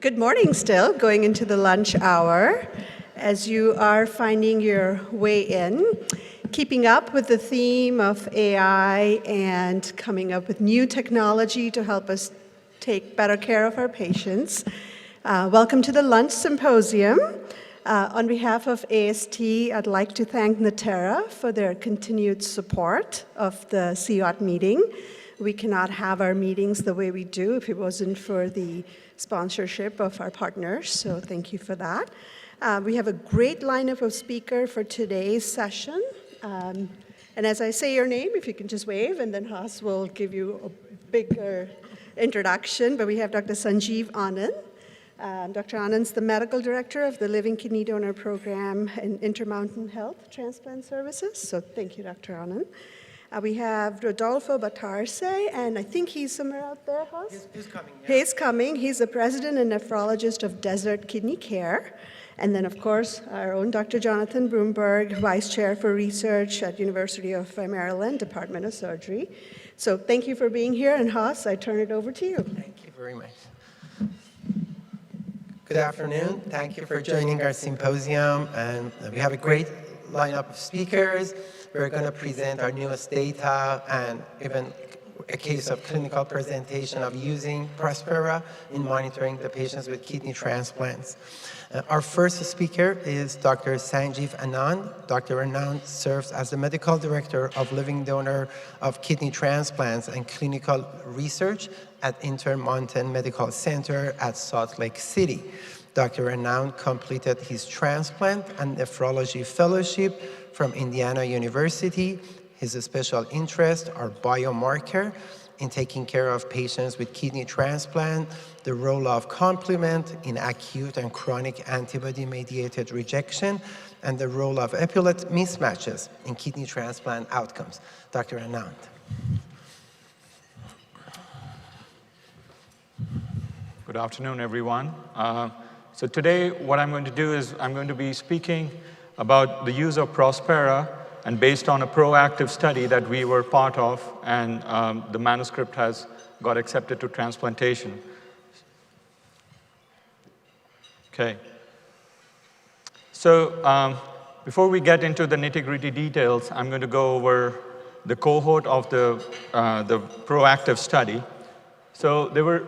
Good morning still, going into the lunch hour. As you are finding your way in, keeping up with the theme of AI and coming up with new technology to help us take better care of our patients. Welcome to the Lunch Symposium. On behalf of AST, I'd like to thank Natera for their continued support of the CEoT meeting. We cannot have our meetings the way we do if it wasn't for the sponsorship of our partners, so thank you for that. We have a great lineup of speakers for today's session. And as I say your name, if you can just wave, and then Haas will give you a bigger introduction. But we have Dr. Sanjeev Anand. Dr. Anand's the medical director of the Living Kidney Donor Program in Intermountain Health Transplant Services. So thank you, Dr. Anand. We have Rodolfo Batarse, and I think he's somewhere out there, Haas? He's coming. Yeah. He's coming. He's the president and nephrologist of Desert Kidney Care. And then, of course, our own Dr. Jonathan Broomberg, vice chair for research at University of Maryland, Department of Surgery. So thank you for being here, and Haas, I turn it over to you. Thank you very much. Good afternoon. Thank you for joining our symposium. And we have a great lineup of speakers. We're going to present our newest data and even a case of clinical presentation of using Prospera in monitoring the patients with kidney transplants. Our first speaker is Dr. Sanjeev Anand. Dr. Anand serves as the medical director of Living Donor of Kidney Transplants and Clinical Research at Intermountain Medical Center at Salt Lake City. Dr. Anand completed his transplant and nephrology fellowship from Indiana University. His special interests are biomarker in taking care of patients with kidney transplant, the role of complement in acute and chronic antibody-mediated rejection, and the role of epilet mismatches in kidney transplant outcomes. Dr. Anand. Good afternoon, everyone. So today, what I'm going to do is I'm going to be speaking about the use of Prospera, and based on a proactive study that we were part of, and the manuscript has got accepted to transplantation. Okay. So before we get into the nitty-gritty details, I'm going to go over the cohort of the proactive study. So there were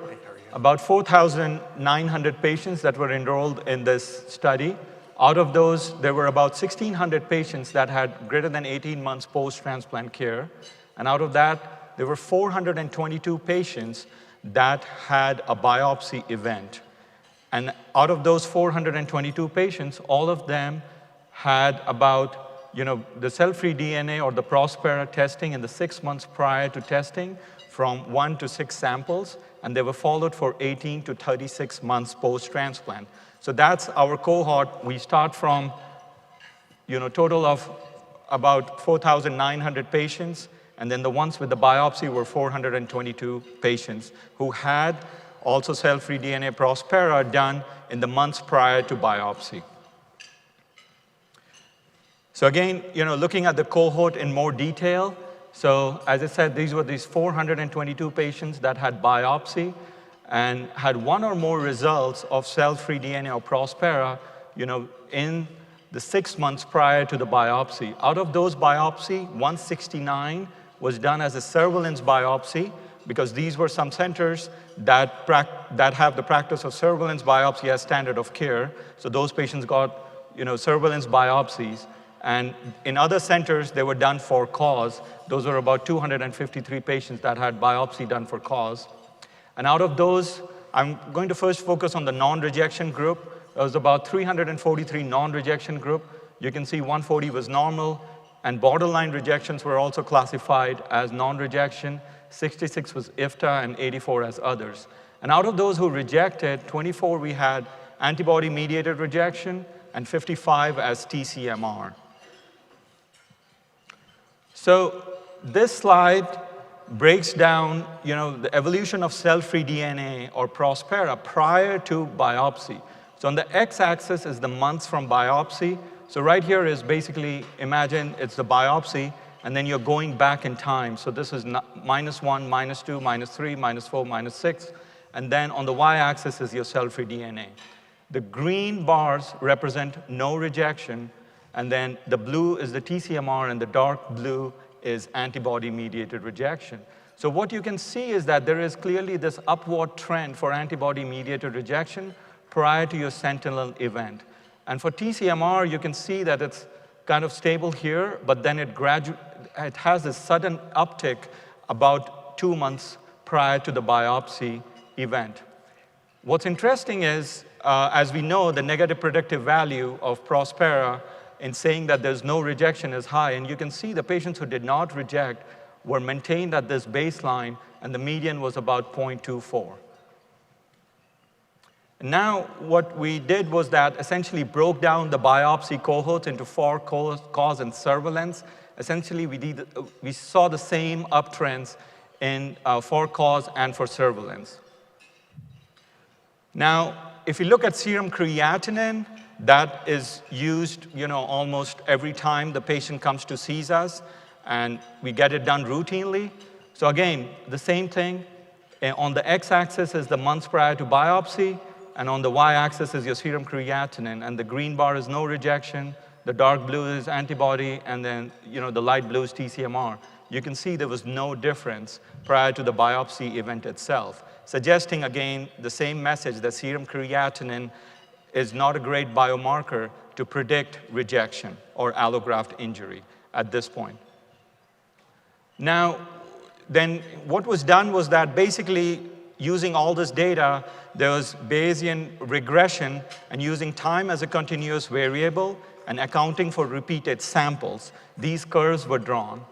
about 4,900 patients that were enrolled in this study. Out of those, there were about 1,600 patients that had greater than 18 months post-transplant care. And out of that, there were 422 patients that had a biopsy event. And out of those 422 patients, all of them had about, the cell-free DNA or the Prospera testing in the 6 months prior to testing from 1 to 6 samples, and they were followed for 18 to 36 months post-transplant. So that's our cohort. We start from, total of about 4,900 patients, and then the ones with the biopsy were 422 patients who had also cell-free DNA Prospera done in the months prior to biopsy. So again, looking at the cohort in more detail, so as I said, these were 422 patients that had biopsy and had one or more results of cell-free DNA or Prospera, in the 6 months prior to the biopsy. Out of those biopsy, 169 was done as a surveillance biopsy, because these were some centers that have the practice of surveillance biopsy as standard of care. So those patients got, surveillance biopsies. And in other centers, they were done for cause. Those were about 253 patients that had biopsy done for cause. And out of those, I'm going to first focus on the non-rejection group. There was about 343 non-rejection group. You can see 140 was normal, and borderline rejections were also classified as non-rejection. 66 was IFTA, and 84 as others. And out of those who rejected, 24 we had antibody-mediated rejection, and 55 as TCMR. So this slide breaks down, the evolution of cell-free DNA or Prospera prior to biopsy. So on the x-axis is the months from biopsy. So right here is basically, imagine it's the biopsy, and then you're going back in time. So this is -1, -2, -3, -4, -6. and then on the y-axis is your cell-free DNA. The green bars represent no rejection, and then the blue is the TCMR, and the dark blue is antibody-mediated rejection. So what you can see is that there is clearly this upward trend for antibody-mediated rejection prior to your sentinel event. And for TCMR, you can see that it's kind of stable here, but then it has a sudden uptick about 2 months prior to the biopsy event. What's interesting is, as we know, the negative predictive value of Prospera in saying that there's no rejection is high, and you can see the patients who did not reject were maintained at this baseline, and the median was about 0.24. Now, what we did was that essentially broke down the biopsy cohorts into 4 cause and surveillance. Essentially, we saw the same uptrends in for cause and for surveillance. Now, if you look at serum creatinine, that is used, almost every time the patient comes to see us, and we get it done routinely. So again, the same thing. On the x-axis is the months prior to biopsy, and on the y-axis is your serum creatinine, and the green bar is no rejection, the dark blue is antibody, and then the light blue is TCMR. You can see there was no difference prior to the biopsy event itself, suggesting again the same message that serum creatinine is not a great biomarker to predict rejection or allograft injury at this point. Now, then what was done was that basically using all this data, there was Bayesian regression, and using time as a continuous variable and accounting for repeated samples, these curves were drawn.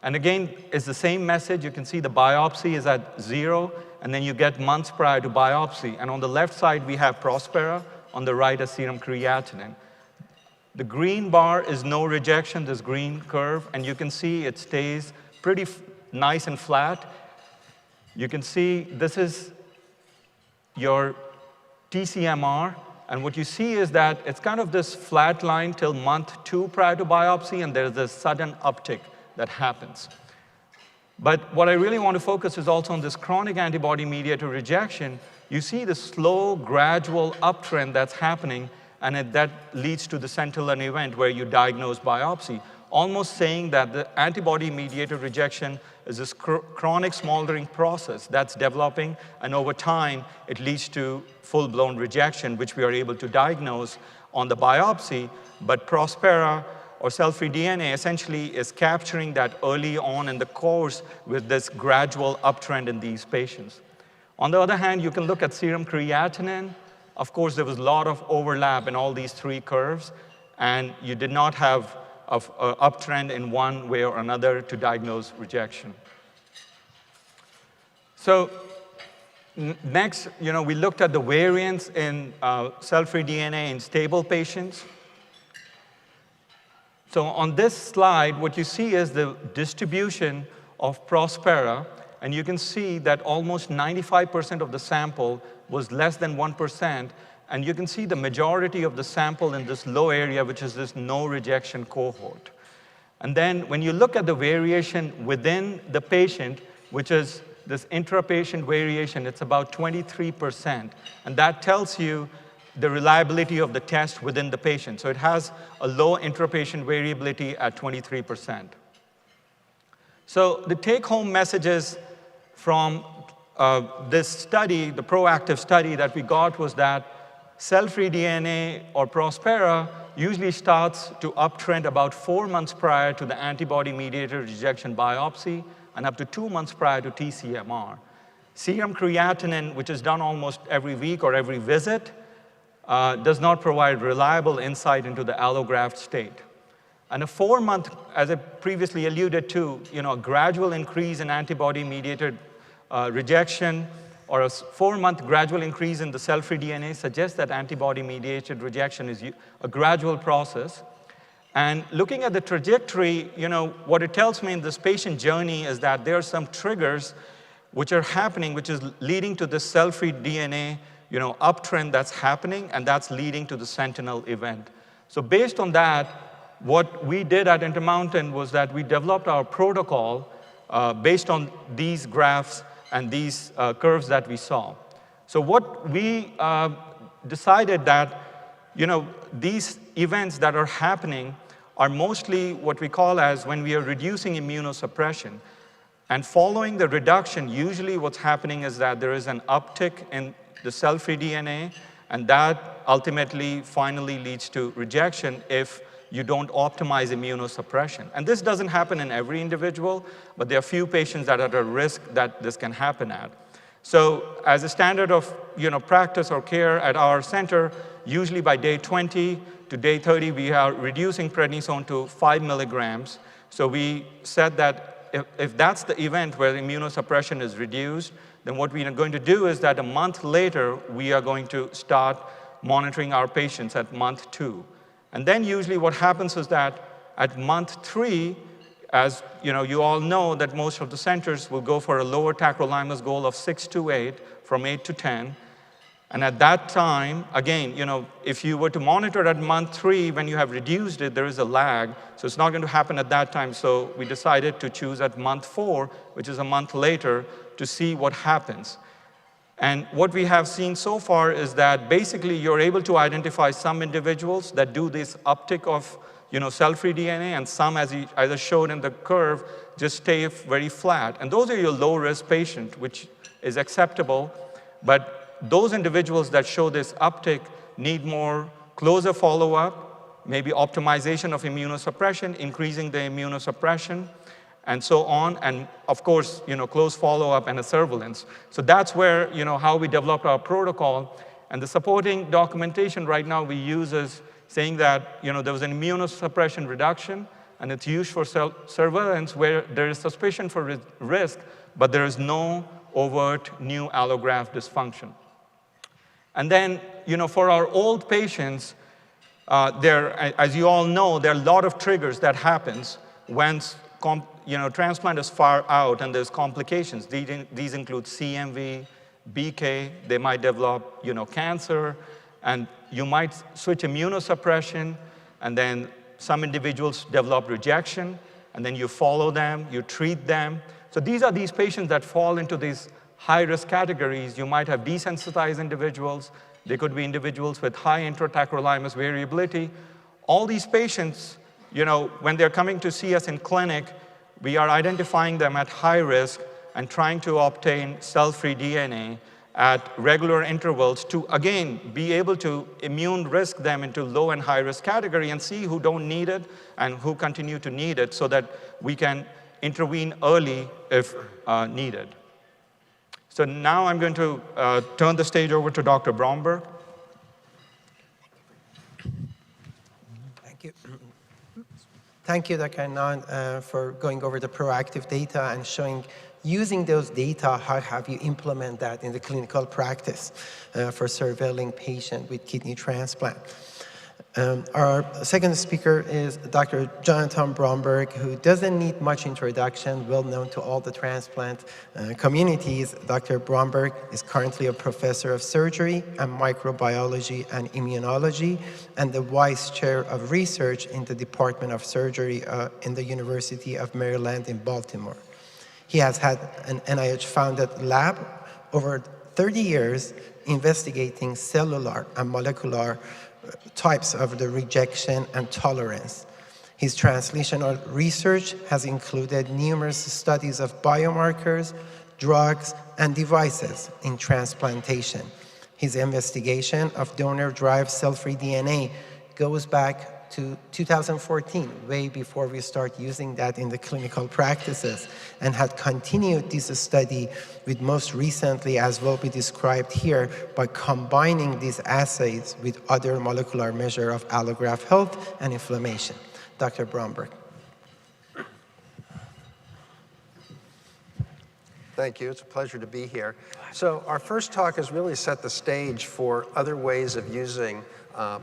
And again, it's the same message. You can see the biopsy is at 0, and then you get months prior to biopsy. And on the left side, we have Prospera. On the right is serum creatinine. The green bar is no rejection, this green curve, and you can see it stays pretty nice and flat. You can see this is your TCMR, and what you see is that it's kind of this flat line till month 2 prior to biopsy, and there's this sudden uptick that happens. But what I really want to focus is also on this chronic antibody-mediated rejection. You see the slow, gradual uptrend that's happening, and that leads to the sentinel event where you diagnose biopsy, almost saying that the antibody-mediated rejection is this chronic smoldering process that's developing, and over time, it leads to full-blown rejection, which we are able to diagnose on the biopsy. But Prospera, or cell-free DNA, essentially is capturing that early on in the course with this gradual uptrend in these patients. On the other hand, you can look at serum creatinine. Of course, there was a lot of overlap in all these 3 curves, and you did not have an uptrend in one way or another to diagnose rejection. So next, we looked at the variance in cell-free DNA in stable patients. So on this slide, what you see is the distribution of Prospera, and you can see that almost 95% of the sample was less than 1%, and you can see the majority of the sample in this low area, which is this no rejection cohort. And then when you look at the variation within the patient, which is this intra-patient variation, it's about 23%, and that tells you the reliability of the test within the patient. So it has a low intra-patient variability at 23%. So the take-home messages from this study, the proactive study that we got, was that cell-free DNA or Prospera usually starts to uptrend about 4 months prior to the antibody-mediated rejection biopsy and up to 2 months prior to TCMR. Serum creatinine, which is done almost every week or every visit, does not provide reliable insight into the allograft state. And a 4-month, as I previously alluded to, a gradual increase in antibody-mediated rejection, or a 4-month gradual increase in the cell-free DNA suggests that antibody-mediated rejection is a gradual process. And looking at the trajectory, what it tells me in this patient journey is that there are some triggers which are happening, which is leading to the cell-free DNA uptrend that's happening, and that's leading to the sentinel event. So based on that, what we did at Intermountain was that we developed our protocol based on these graphs and these curves that we saw. So what we decided that, these events that are happening are mostly what we call as when we are reducing immunosuppression. And following the reduction, usually what's happening is that there is an uptick in the cell-free DNA, and that ultimately finally leads to rejection if you don't optimize immunosuppression. And this doesn't happen in every individual, but there are few patients that are at a risk that this can happen at. So as a standard of practice or care at our center, usually by day 20 to day 30, we are reducing prednisone to 5 milligrams. So we said that if that's the event where immunosuppression is reduced, then what we are going to do is that a month later, we are going to start monitoring our patients at month 2. And then usually what happens is that at month 3, as you all know that most of the centers will go for a lower tacrolimus goal of 6 to 8, from 8 to 10. And at that time, again, if you were to monitor at month 3, when you have reduced it, there is a lag. So it's not going to happen at that time. So we decided to choose at month 4, which is a month later, to see what happens. And what we have seen so far is that basically you're able to identify some individuals that do this uptick of cell-free DNA, and some, as I showed in the curve, just stay very flat. And those are your low-risk patients, which is acceptable. But those individuals that show this uptick need more closer follow-up, maybe optimization of immunosuppression, increasing the immunosuppression, and so on, and of course, close follow-up and a surveillance. So that's where, how we developed our protocol. And the supporting documentation right now we use is saying that, there was an immunosuppression reduction, and it's used for surveillance where there is suspicion for risk, but there is no overt new allograft dysfunction. And then, for our old patients, as you all know, there are a lot of triggers that happens when transplant is far out and there's complications. These include CMV, BK, they might develop, cancer, and you might switch immunosuppression, and then some individuals develop rejection, and then you follow them, you treat them. So these are these patients that fall into these high-risk categories. You might have desensitized individuals. They could be individuals with high introtacrolimus variability. All these patients, when they're coming to see us in clinic, we are identifying them at high risk and trying to obtain cell-free DNA at regular intervals to, again, be able to immune risk them into low and high risk category and see who don't need it and who continue to need it so that we can intervene early if needed. So now I'm going to turn the stage over to Dr. Bromberg. Thank you. Thank you, Dr. Anand, for going over the proactive data and showing, using those data, how have you implement that in the clinical practice for surveilling patient with kidney transplant. Our second speaker is Dr. Jonathan Bromberg, who doesn't need much introduction, well known to all the transplant communities. Dr. Bromberg is currently a professor of surgery and microbiology and immunology, and the vice chair of research in the Department of Surgery in the University of Maryland in Baltimore. He has had an NIH-founded lab over 30 years investigating cellular and molecular types of the rejection and tolerance. His translational research has included numerous studies of biomarkers, drugs, and devices in transplantation. His investigation of donor-derived cell-free DNA goes back to 2014, way before we start using that in the clinical practices, and had continued this study with most recently, as will be described here, by combining these assays with other molecular measure of allograft health and inflammation. Dr. Bromberg. Thank you. It's a pleasure to be here. So our first talk has really set the stage for other ways of using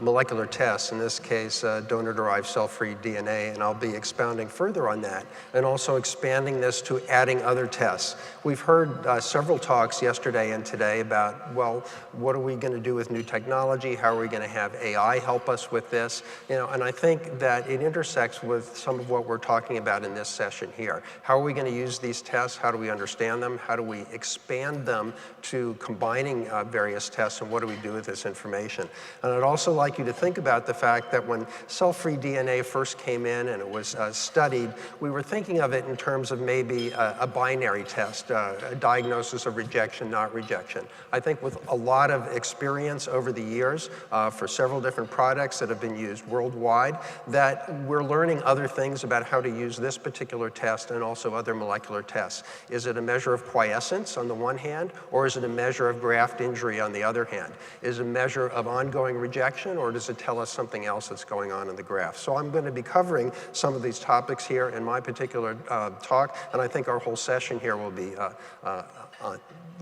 molecular tests, in this case, donor-derived cell-free DNA, and I'll be expounding further on that, and also expanding this to adding other tests. We've heard several talks yesterday and today about, well, what are we going to do with new technology? How are we going to have AI help us with this? And I think that it intersects with some of what we're talking about in this session here. How are we going to use these tests? How do we understand them? How do we expand them to combining various tests, and what do we do with this information? And I'd also like you to think about the fact that when cell-free DNA first came in and it was studied, we were thinking of it in terms of maybe a binary test, a diagnosis of rejection, not rejection. I think with a lot of experience over the years for several different products that have been used worldwide, that we're learning other things about how to use this particular test and also other molecular tests. Is it a measure of quiescence on the one hand, or is it a measure of graft injury on the other hand? Is it a measure of ongoing rejection, or does it tell us something else that's going on in the graft? So I'm going to be covering some of these topics here in my particular talk, and I think our whole session here will be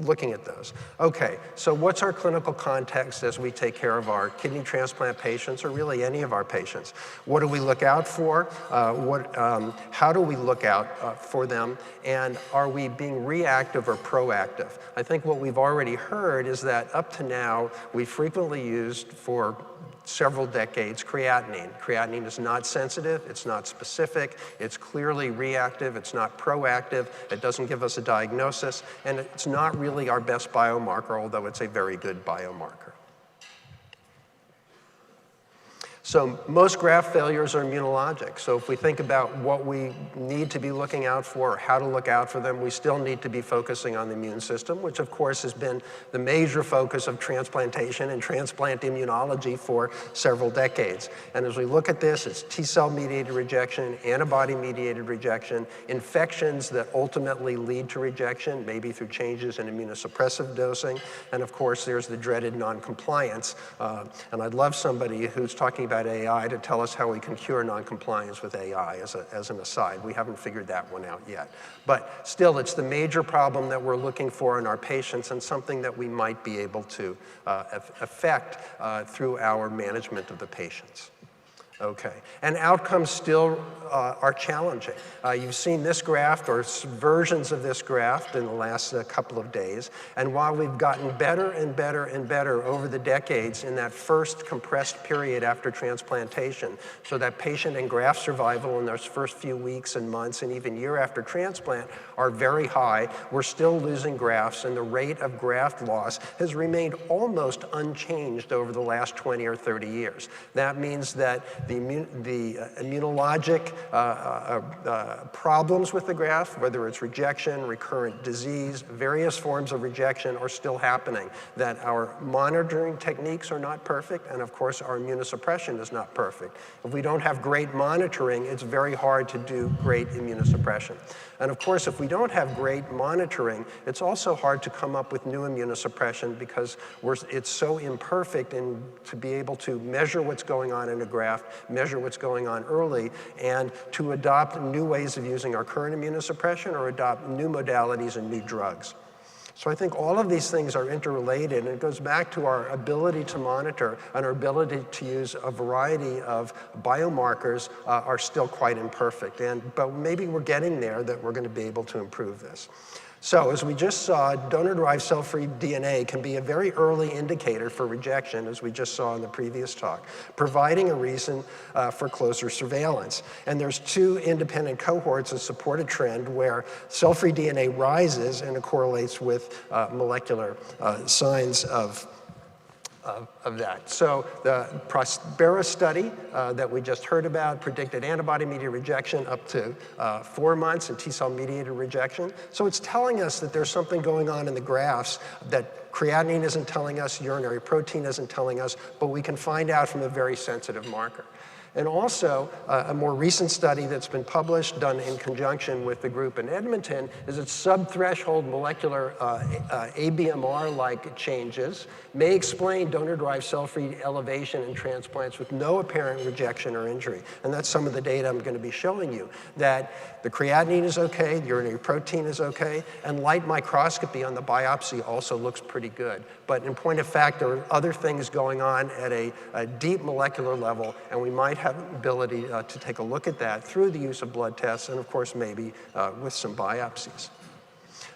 looking at those. Okay, so what's our clinical context as we take care of our kidney transplant patients, or really any of our patients? What do we look out for? How do we look out for them? And are we being reactive or proactive? I think what we've already heard is that up to now, we frequently used for several decades creatinine. Creatinine is not sensitive, it's not specific, it's clearly reactive, it's not proactive, it doesn't give us a diagnosis, and it's not really our best biomarker, although it's a very good biomarker. So most graft failures are immunologic. So if we think about what we need to be looking out for, or how to look out for them, we still need to be focusing on the immune system, which of course has been the major focus of transplantation and transplant immunology for several decades. And as we look at this, it's T-cell mediated rejection, antibody mediated rejection, infections that ultimately lead to rejection, maybe through changes in immunosuppressive dosing, and of course there's the dreaded noncompliance. And I'd love somebody who's talking about AI to tell us how we can cure noncompliance with AI as an aside. We haven't figured that one out yet. But still, it's the major problem that we're looking for in our patients, and something that we might be able to affect through our management of the patients. Okay, and outcomes still are challenging. You've seen this graft, or versions of this graft, in the last couple of days, and while we've gotten better and better and better over the decades in that first compressed period after transplantation, so that patient and graft survival in those first few weeks and months and even year after transplant are very high, we're still losing grafts, and the rate of graft loss has remained almost unchanged over the last 20 or 30 years. That means that the immunologic problems with the graft, whether it's rejection, recurrent disease, various forms of rejection, are still happening. That our monitoring techniques are not perfect, and of course our immunosuppression is not perfect. If we don't have great monitoring, it's very hard to do great immunosuppression. And of course, if we don't have great monitoring, it's also hard to come up with new immunosuppression, because it's so imperfect, and to be able to measure what's going on in a graft, measure what's going on early, and to adopt new ways of using our current immunosuppression or adopt new modalities and new drugs. So I think all of these things are interrelated, and it goes back to our ability to monitor and our ability to use a variety of biomarkers are still quite imperfect. But maybe we're getting there, that we're going to be able to improve this. So as we just saw, donor-derived cell-free DNA can be a very early indicator for rejection, as we just saw in the previous talk, providing a reason for closer surveillance. And there's two independent cohorts that support a trend where cell-free DNA rises, and it correlates with molecular signs of that. So the Prospera study that we just heard about predicted antibody-mediated rejection up to 4 months, and T-cell mediated rejection. So it's telling us that there's something going on in the grafts that creatinine isn't telling us, urinary protein isn't telling us, but we can find out from a very sensitive marker. And also, a more recent study that's been published, done in conjunction with the group in Edmonton, is that sub-threshold molecular ABMR-like changes may explain donor-derived cell-free elevation in transplants with no apparent rejection or injury. And that's some of the data I'm going to be showing you, that the creatinine is okay, the urinary protein is okay, and light microscopy on the biopsy also looks pretty good. But in point of fact, there are other things going on at a deep molecular level, and we might have an ability to take a look at that through the use of blood tests and, of course, maybe with some biopsies.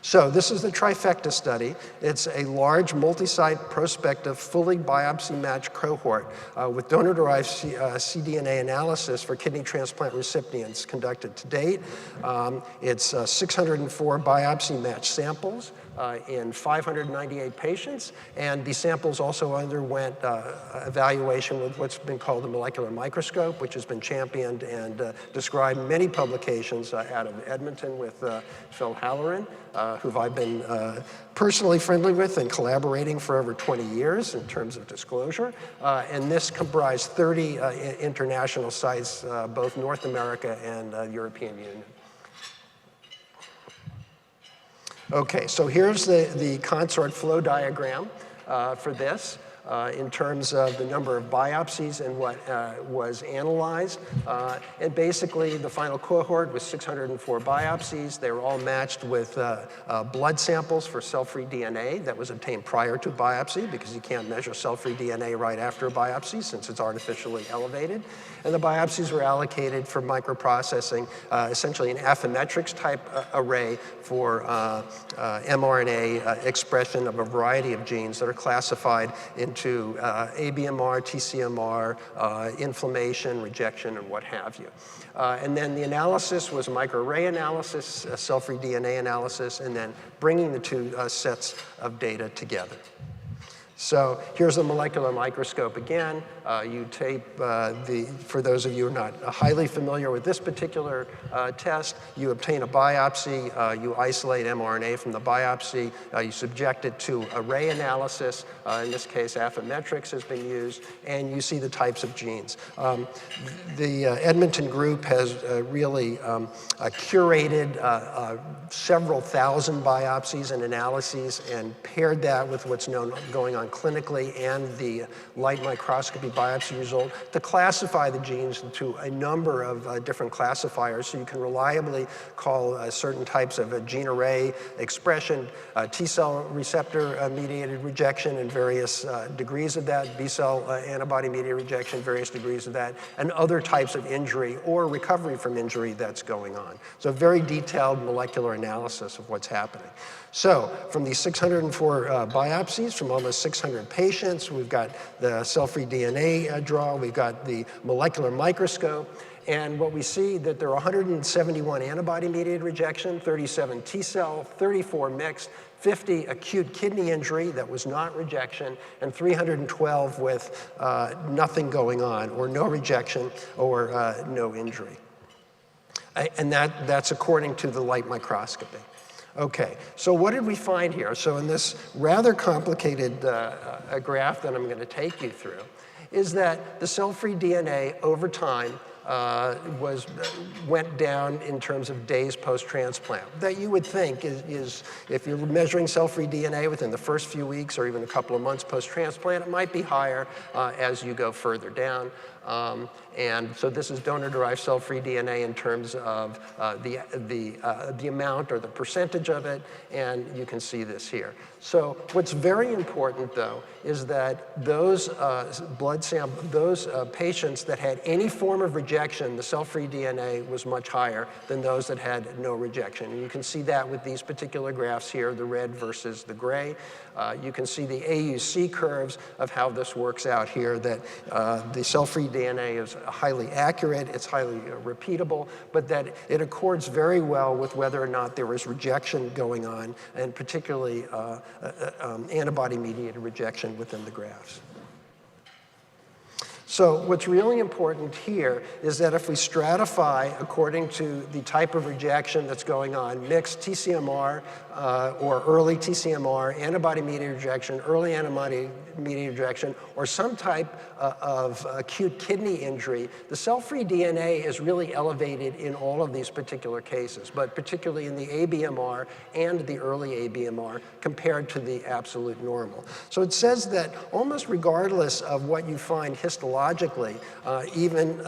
So this is the Trifecta study. It's a large, multi-site, prospective, fully biopsy-matched cohort with donor-derived cDNA analysis for kidney transplant recipients conducted to date. It's 604 biopsy-matched samples in 598 patients, and these samples also underwent evaluation with what's been called a molecular microscope, which has been championed and described in many publications out of Edmonton with Phil Halloran, who I've been personally friendly with and collaborating for over 20 years in terms of disclosure. And this comprised 30 international sites, both North America and European Union. Okay, so here's the consort flow diagram for this. In terms of the number of biopsies and what was analyzed. And basically, the final cohort was 604 biopsies. They were all matched with blood samples for cell-free DNA that was obtained prior to biopsy, because you can't measure cell-free DNA right after a biopsy since it's artificially elevated. And the biopsies were allocated for microprocessing, essentially an Affymetrix type array for mRNA expression of a variety of genes that are classified into ABMR, TCMR, inflammation, rejection, and what have you. And then the analysis was microarray analysis, cell-free DNA analysis, and then bringing the two sets of data together. So here's the molecular microscope again. You tape for those of you who are not highly familiar with this particular test, you obtain a biopsy, you isolate mRNA from the biopsy, you subject it to array analysis, in this case Affymetrix has been used, and you see the types of genes. The Edmonton group has really curated several thousand biopsies and analyses and paired that with what's going on clinically and the light microscopy biopsy result to classify the genes into a number of different classifiers, so you can reliably call certain types of gene array expression, T-cell receptor mediated rejection and various degrees of that, B-cell antibody mediated rejection, various degrees of that, and other types of injury or recovery from injury that's going on. So very detailed molecular analysis of what's happening. So from these 604 biopsies from almost 600 patients, we've got the cell-free DNA draw, we've got the molecular microscope, and what we see that there are 171 antibody-mediated rejection, 37 T-cell, 34 mixed, 50 acute kidney injury that was not rejection, and 312 with nothing going on, or no rejection, or no injury. And that's according to the light microscopy. Okay, so what did we find here? So in this rather complicated graph that I'm going to take you through, is that the cell-free DNA over time went down in terms of days post-transplant. That you would think is if you're measuring cell-free DNA within the first few weeks or even a couple of months post-transplant, it might be higher as you go further down. And so this is donor-derived cell-free DNA in terms of the amount or the percentage of it, and you can see this here. So what's very important, though, is that those patients that had any form of rejection, the cell-free DNA was much higher than those that had no rejection. And you can see that with these particular graphs here, the red versus the gray. You can see the AUC curves of how this works out here, that the cell-free DNA is highly accurate, it's highly repeatable, but that it accords very well with whether or not there is rejection going on, and particularly antibody-mediated rejection within the graphs. So what's really important here is that if we stratify according to the type of rejection that's going on, mixed TCMR or early TCMR, antibody-mediated rejection, early antibody-mediated rejection, or some type of acute kidney injury, the cell-free DNA is really elevated in all of these particular cases, but particularly in the ABMR and the early ABMR compared to the absolute normal. So it says that almost regardless of what you find histologically, even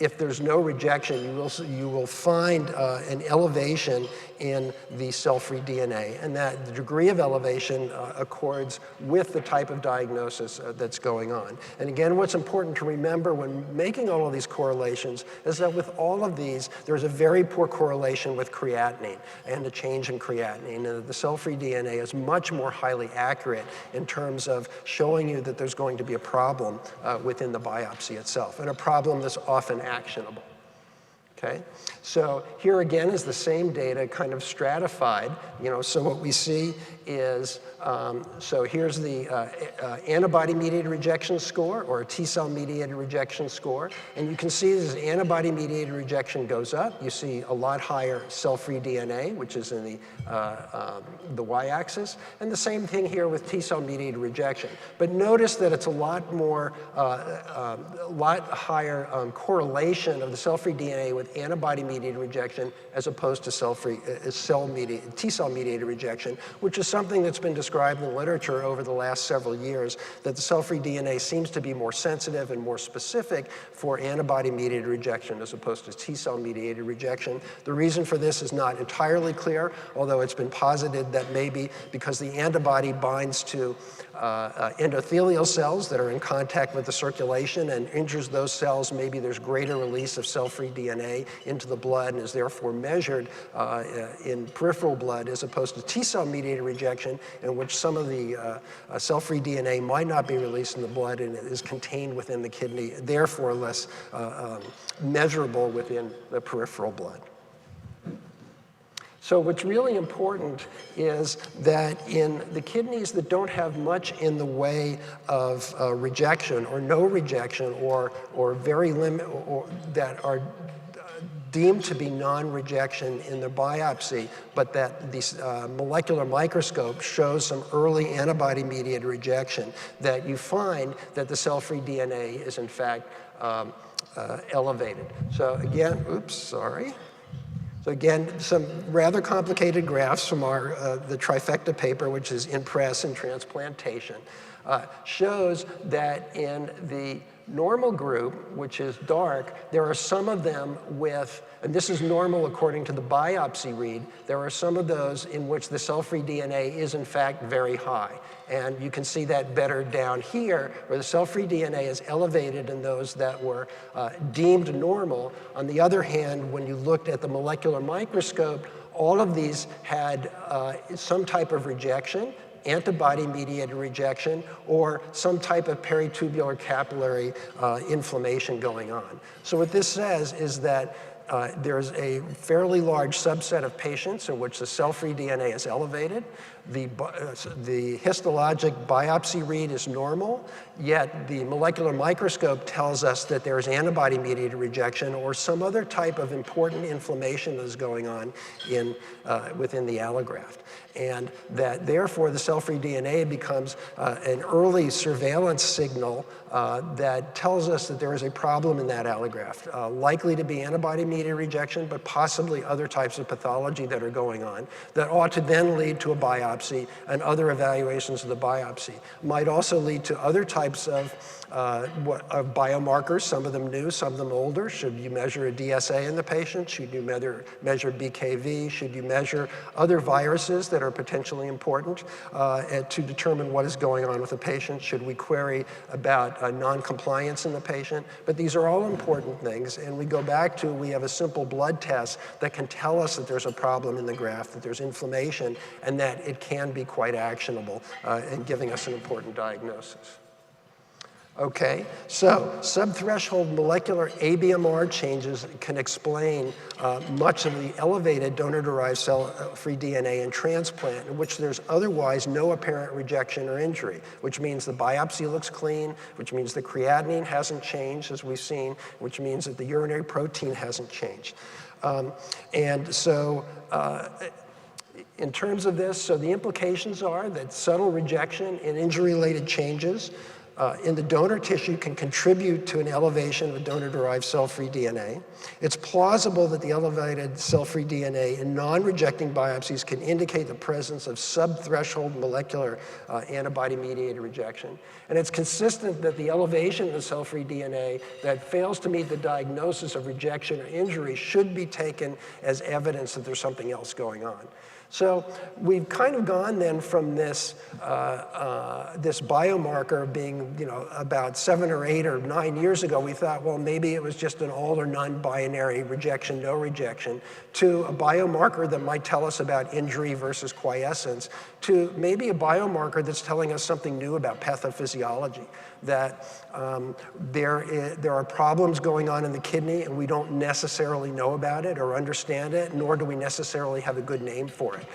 if there's no rejection, you will find an elevation in the cell-free DNA, and that the degree of elevation accords with the type of diagnosis that's going on. And again, what's important to remember when making all of these correlations is that with all of these, there's a very poor correlation with creatinine and the change in creatinine, and the cell-free DNA is much more highly accurate in terms of showing you that there's going to be a problem within the biopsy itself, and a problem that's often actionable. Okay, so here again is the same data kind of stratified, so what we see is, so here's the antibody-mediated rejection score or a T-cell-mediated rejection score, and you can see as antibody-mediated rejection goes up, you see a lot higher cell-free DNA, which is in the y-axis, and the same thing here with T-cell-mediated rejection. But notice that it's a lot more, lot higher correlation of the cell-free DNA with antibody-mediated rejection as opposed to T-cell-mediated rejection, which is something that's been described in the literature over the last several years, that the cell-free DNA seems to be more sensitive and more specific for antibody-mediated rejection as opposed to T-cell-mediated rejection. The reason for this is not entirely clear, although it's been posited that maybe because the antibody binds to endothelial cells that are in contact with the circulation and injures those cells, maybe there's greater release of cell-free DNA into the blood and is therefore measured in peripheral blood as opposed to T-cell-mediated rejection, in which some of the cell-free DNA might not be released in the blood and it is contained within the kidney, therefore less measurable within the peripheral blood. So what's really important is that in the kidneys that don't have much in the way of rejection or no rejection or very limited, or that are deemed to be non-rejection in the biopsy, but that the molecular microscope shows some early antibody-mediated rejection, that you find that the cell-free DNA is in fact elevated. So again, oops, sorry. So again, some rather complicated graphs from the Trifecta paper, which is in press in transplantation, shows that in the normal group, which is dark, there are some of them with, and this is normal according to the biopsy read, there are some of those in which the cell-free DNA is in fact very high. And you can see that better down here, where the cell-free DNA is elevated in those that were deemed normal. On the other hand, when you looked at the molecular microscope, all of these had some type of rejection, antibody-mediated rejection, or some type of peritubular capillary inflammation going on. So what this says is that there's a fairly large subset of patients in which the cell-free DNA is elevated. The histologic biopsy read is normal, yet the molecular microscope tells us that there's antibody-mediated rejection or some other type of important inflammation that is going on within the allograft. And that therefore the cell-free DNA becomes an early surveillance signal that tells us that there is a problem in that allograft, likely to be antibody-mediated rejection, but possibly other types of pathology that are going on that ought to then lead to a biopsy and other evaluations of the biopsy. Might also lead to other types of biomarkers, some of them new, some of them older. Should you measure a DSA in the patient? Should you measure BKV? Should you measure other viruses that are potentially important to determine what is going on with the patient? Should we query about non-compliance in the patient? But these are all important things, and we go back to, we have a simple blood test that can tell us that there's a problem in the graft, that there's inflammation, and that it can be quite actionable in giving us an important diagnosis. Okay, so subthreshold molecular ABMR changes can explain much of the elevated donor-derived cell-free DNA in transplant, in which there's otherwise no apparent rejection or injury, which means the biopsy looks clean, which means the creatinine hasn't changed, as we've seen, which means that the urinary protein hasn't changed. And so in terms of this, so the implications are that subtle rejection and injury-related changes in the donor tissue can contribute to an elevation of donor-derived cell-free DNA. It's plausible that the elevated cell-free DNA in non-rejecting biopsies can indicate the presence of subthreshold molecular antibody-mediated rejection. And it's consistent that the elevation of the cell-free DNA that fails to meet the diagnosis of rejection or injury should be taken as evidence that there's something else going on. So we've kind of gone then from this, this biomarker being, about 7 or 8 or 9 years ago, we thought, well, maybe it was just an all or none binary rejection, no rejection, to a biomarker that might tell us about injury versus quiescence, to maybe a biomarker that's telling us something new about pathophysiology, that there are problems going on in the kidney and we don't necessarily know about it or understand it, nor do we necessarily have a good name for it.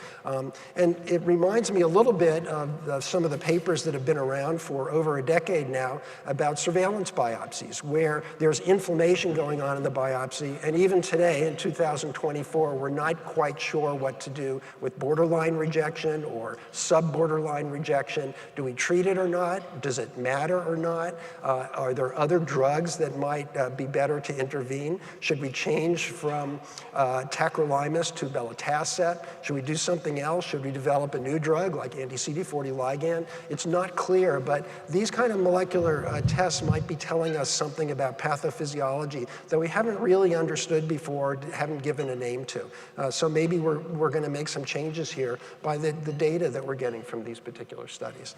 And it reminds me a little bit of some of the papers that have been around for over a decade now about surveillance biopsies, where there's inflammation going on in the biopsy, and even today in 2024, we're not quite sure what to do with borderline rejection or sub-borderline rejection. Do we treat it or not? Does it matter or not? Are there other drugs that might be better to intervene? Should we change from tacrolimus to belatacept? Should we do something else? Should we develop a new drug like anti-CD40 ligand? It's not clear, but these kind of molecular tests might be telling us something about pathophysiology that we haven't really understood before, haven't given a name to. So maybe we're going to make some changes here by the data that we're getting from these particular studies.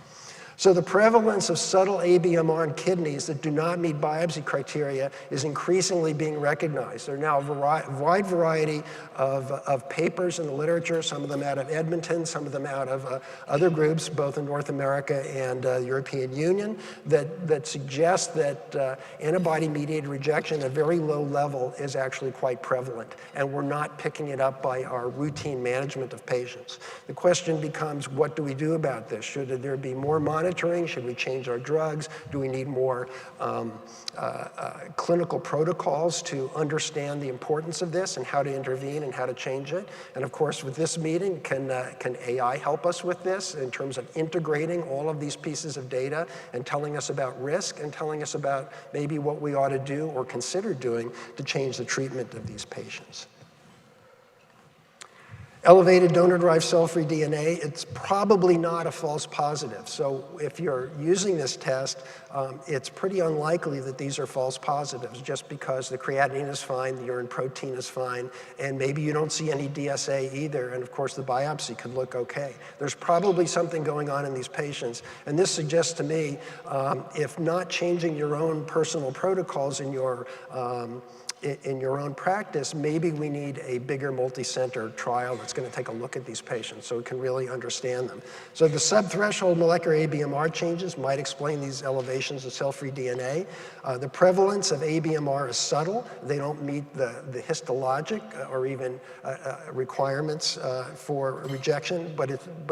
So the prevalence of subtle ABMR in kidneys that do not meet biopsy criteria is increasingly being recognized. There are now a wide variety of papers in the literature, some of them out of Edmonton, some of them out of other groups, both in North America and the European Union, that suggest that antibody-mediated rejection at a very low level is actually quite prevalent, and we're not picking it up by our routine management of patients. The question becomes, what do we do about this? Should there be more monitoring? Should we change our drugs? Do we need more clinical protocols to understand the importance of this and how to intervene and how to change it? And of course, with this meeting, can AI help us with this in terms of integrating all of these pieces of data and telling us about risk and telling us about maybe what we ought to do or consider doing to change the treatment of these patients? Elevated donor-derived cell-free DNA, it's probably not a false positive. So if you're using this test, it's pretty unlikely that these are false positives just because the creatinine is fine, the urine protein is fine, and maybe you don't see any DSA either, and of course the biopsy could look okay. There's probably something going on in these patients, and this suggests to me, if not changing your own personal protocols in your own practice, maybe we need a bigger multi-center trial that's going to take a look at these patients so we can really understand them. So the subthreshold molecular ABMR changes might explain these elevations of cell-free DNA. The prevalence of ABMR is subtle. They don't meet the histologic or even requirements for rejection, but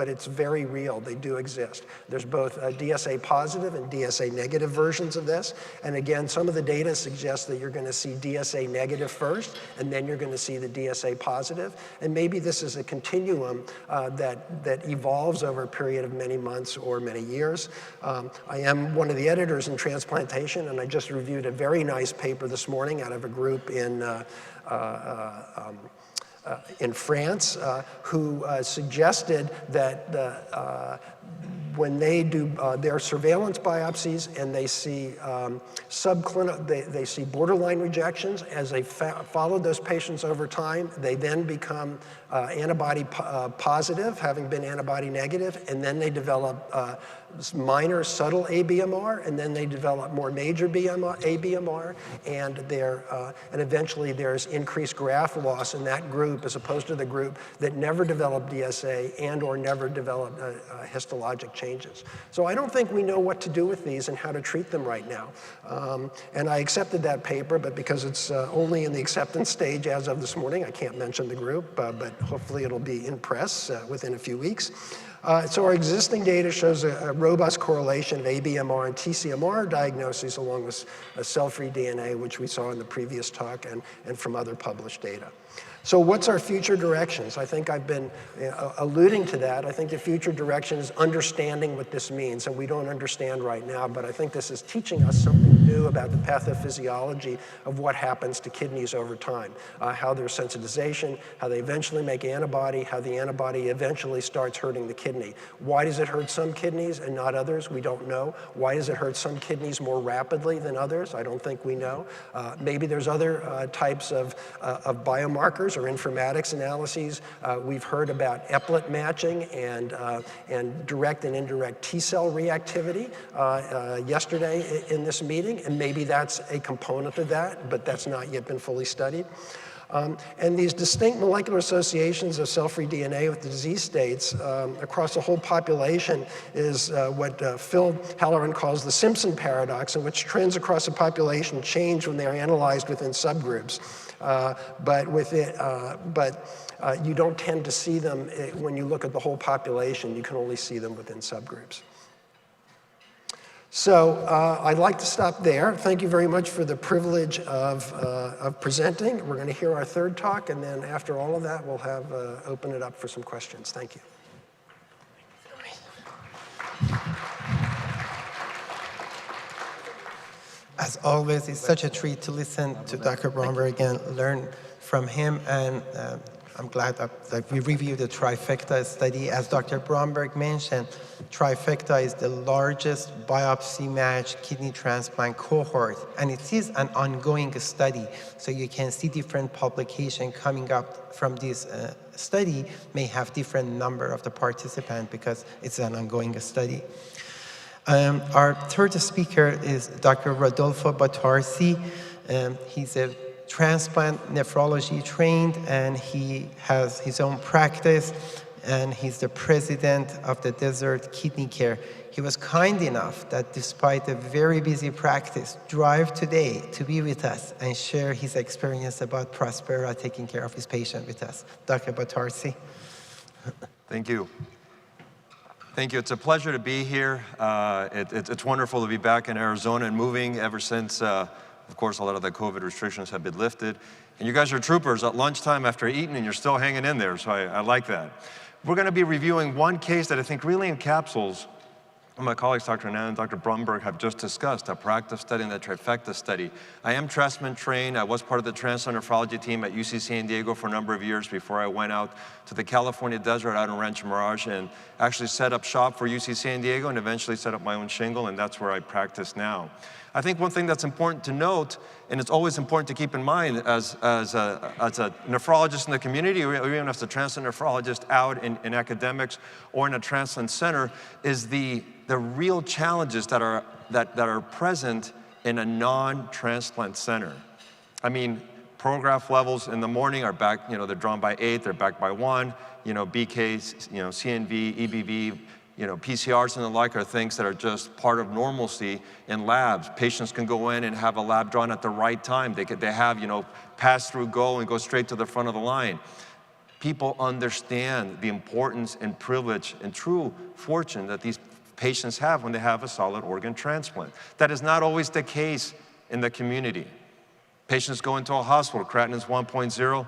it's very real. They do exist. There's both DSA positive and DSA negative versions of this. And again, some of the data suggests that you're going to see DSA negative first, and then you're going to see the DSA positive. And maybe this is a continuum that evolves over a period of many months or many years. I am one of the editors in transplantation, and I just reviewed a very nice paper this morning out of a group in France who suggested that when they do their surveillance biopsies and they see they see borderline rejections, as they follow those patients over time, they then become antibody positive, having been antibody negative, and then they develop minor subtle ABMR, and then they develop more major ABMR, and eventually there's increased graft loss in that group as opposed to the group that never developed DSA and or never developed histologic histologic changes. So I don't think we know what to do with these and how to treat them right now. And I accepted that paper, but because it's only in the acceptance stage as of this morning, I can't mention the group, but hopefully it'll be in press within a few weeks. So our existing data shows a robust correlation of ABMR and TCMR diagnoses along with cell-free DNA, which we saw in the previous talk and from other published data. So what's our future directions? I think I've been alluding to that. I think the future direction is understanding what this means, and we don't understand right now, but I think this is teaching us something new about the pathophysiology of what happens to kidneys over time, how there's sensitization, how they eventually make antibody, how the antibody eventually starts hurting the kidney. Why does it hurt some kidneys and not others? We don't know. Why does it hurt some kidneys more rapidly than others? I don't think we know. Maybe there's other types of biomarkers or informatics analyses. We've heard about eplet matching and direct and indirect T-cell reactivity yesterday in this meeting, and maybe that's a component of that, but that's not yet been fully studied. And these distinct molecular associations of cell-free DNA with the disease states across the whole population is what Phil Halloran calls the Simpson paradox, in which trends across a population change when they are analyzed within subgroups. But you don't tend to see them when you look at the whole population. You can only see them within subgroups. So I'd like to stop there. Thank you very much for the privilege of presenting. We're going to hear our third talk, and then after all of that, we'll have open it up for some questions. Thank you. As always, it's such a treat to listen to Dr. Bromberg and learn from him. And I'm glad that we reviewed the Trifecta study. As Dr. Bromberg mentioned, Trifecta is the largest biopsy-matched kidney transplant cohort, and it is an ongoing study. So you can see different publications coming up from this study may have different number of the participants because it's an ongoing study. Our third speaker is Dr. Rodolfo Batarsi. He's a transplant nephrology trained, and he has his own practice, and he's the president of the Desert Kidney Care. He was kind enough that despite a very busy practice, drive today to be with us and share his experience about Prospera taking care of his patient with us. Dr. Batarsi. Thank you. Thank you. It's a pleasure to be here. It's wonderful to be back in Arizona and moving ever since, of course, a lot of the COVID restrictions have been lifted. And you guys are troopers at lunchtime after eating, and you're still hanging in there, so I like that. We're going to be reviewing one case that I think really encapsulates what my colleagues, Dr. Anand and Dr. Bromberg, have just discussed, a proactive study and the Trifecta study. I am transplant trained. I was part of the transplant nephrology team at UC San Diego for a number of years before I went out to the California desert out in Rancho Mirage and actually set up shop for UC San Diego and eventually set up my own shingle, and that's where I practice now. I think one thing that's important to note, and it's always important to keep in mind as a nephrologist in the community, or even as a transplant nephrologist out in academics or in a transplant center, is the real challenges that are present in a non-transplant center. I mean, prograph levels in the morning are back, they're drawn by 8, they're back by 1, BKs, CNV, EBV, PCRs and the like are things that are just part of normalcy in labs. Patients can go in and have a lab drawn at the right time. They have, pass through go and go straight to the front of the line. People understand the importance and privilege and true fortune that these patients have when they have a solid organ transplant. That is not always the case in the community. Patients go into a hospital, creatinine's 1.0.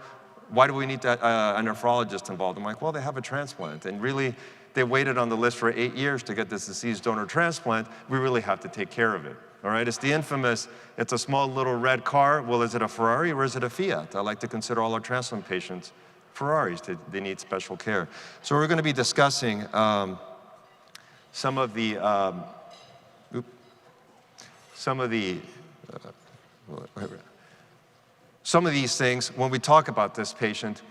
Why do we need a nephrologist involved? I'm like, well, they have a transplant, and really, they waited on the list for 8 years to get this deceased donor transplant. We really have to take care of it, all right? It's the infamous, it's a small little red car. Well, is it a Ferrari or is it a Fiat? I like to consider all our transplant patients Ferraris. They need special care. So we're going to be discussing some of these things when we talk about this patient.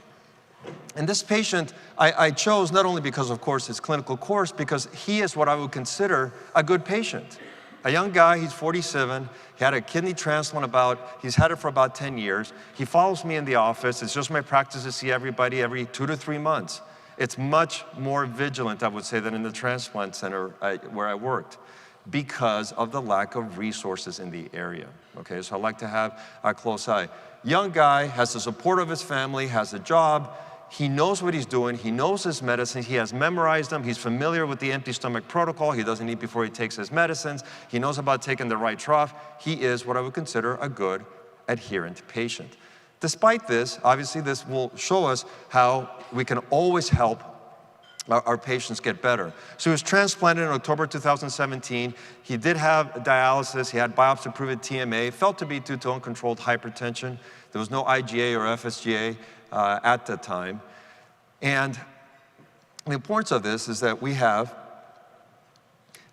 And this patient, I chose not only because, of course, his clinical course, because he is what I would consider a good patient. A young guy, he's 47, he had a kidney transplant he's had it for about 10 years. He follows me in the office. It's just my practice to see everybody every 2 to 3 months. It's much more vigilant, I would say, than in the transplant center where I worked, because of the lack of resources in the area. Okay, so I like to have a close eye. Young guy, has the support of his family, has a job, he knows what he's doing, he knows his medicines, he has memorized them, he's familiar with the empty stomach protocol, he doesn't eat before he takes his medicines, he knows about taking the right trough. He is what I would consider a good adherent patient. Despite this, obviously this will show us how we can always help our patients get better. So he was transplanted in October 2017. He did have dialysis. He had biopsy-proven TMA, felt to be due to uncontrolled hypertension. There was no IgA or FSGA at the time. And the importance of this is that we have,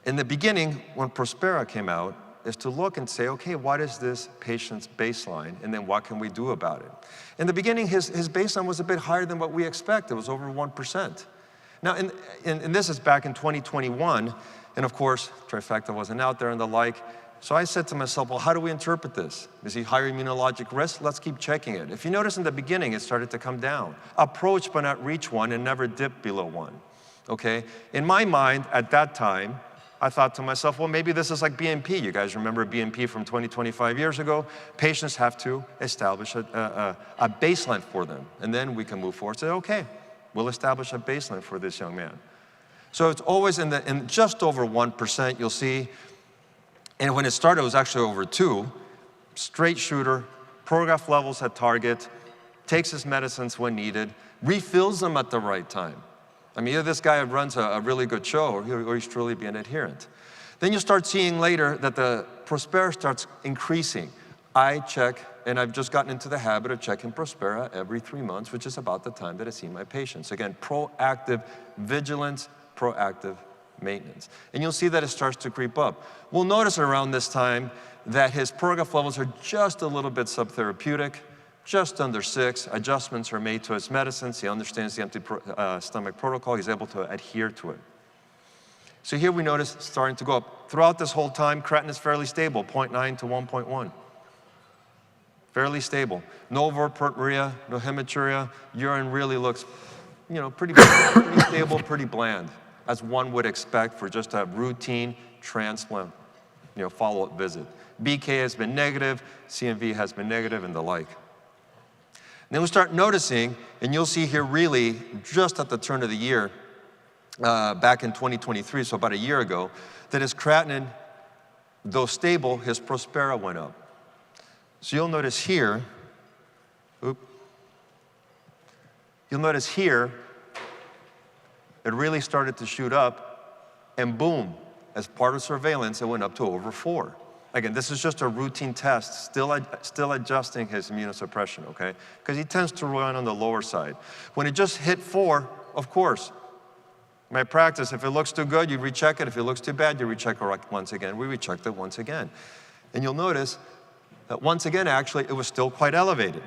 in the beginning, when Prospera came out, is to look and say, okay, what is this patient's baseline? And then what can we do about it? In the beginning, his baseline was a bit higher than what we expect. It was over 1%. Now, and this is back in 2021, and of course, Trifecta wasn't out there and the like. So I said to myself, well, how do we interpret this? Is he higher immunologic risk? Let's keep checking it. If you notice in the beginning, it started to come down. Approach but not reach 1 and never dip below 1, okay? In my mind, at that time, I thought to myself, well, maybe this is like BNP. You guys remember BNP from 20, 25 years ago? Patients have to establish a baseline for them, and then we can move forward and say, okay, we'll establish a baseline for this young man. So it's always in just over 1%, you'll see. And when it started, it was actually over 2. Straight shooter, Prograf levels at target, takes his medicines when needed, refills them at the right time. I mean, either this guy runs a really good show or he's truly being adherent. Then you start seeing later that the Prospera starts increasing. I check, and I've just gotten into the habit of checking Prospera every 3 months, which is about the time that I see my patients. Again, proactive vigilance, proactive maintenance. And you'll see that it starts to creep up. We'll notice around this time that his Prograf levels are just a little bit subtherapeutic, just under 6. Adjustments are made to his medicines. He understands the empty stomach protocol. He's able to adhere to it. So here we notice it's starting to go up. Throughout this whole time, creatinine is fairly stable, 0.9 to 1.1. Fairly stable. No overt proteinuria, no hematuria. Urine really looks, pretty stable, pretty bland, as one would expect for just a routine transplant, follow-up visit. BK has been negative, CMV has been negative, and the like. And then we start noticing, and you'll see here really just at the turn of the year, back in 2023, so about a year ago, that his creatinine, though stable, his Prospera went up. So you'll notice here, it really started to shoot up, and boom, as part of surveillance, it went up to over 4. Again, this is just a routine test, still adjusting his immunosuppression, okay? Because he tends to run on the lower side. When it just hit 4, of course, my practice, if it looks too good, you recheck it. If it looks too bad, you recheck it once again. We rechecked it once again. And you'll notice that once again, actually, it was still quite elevated.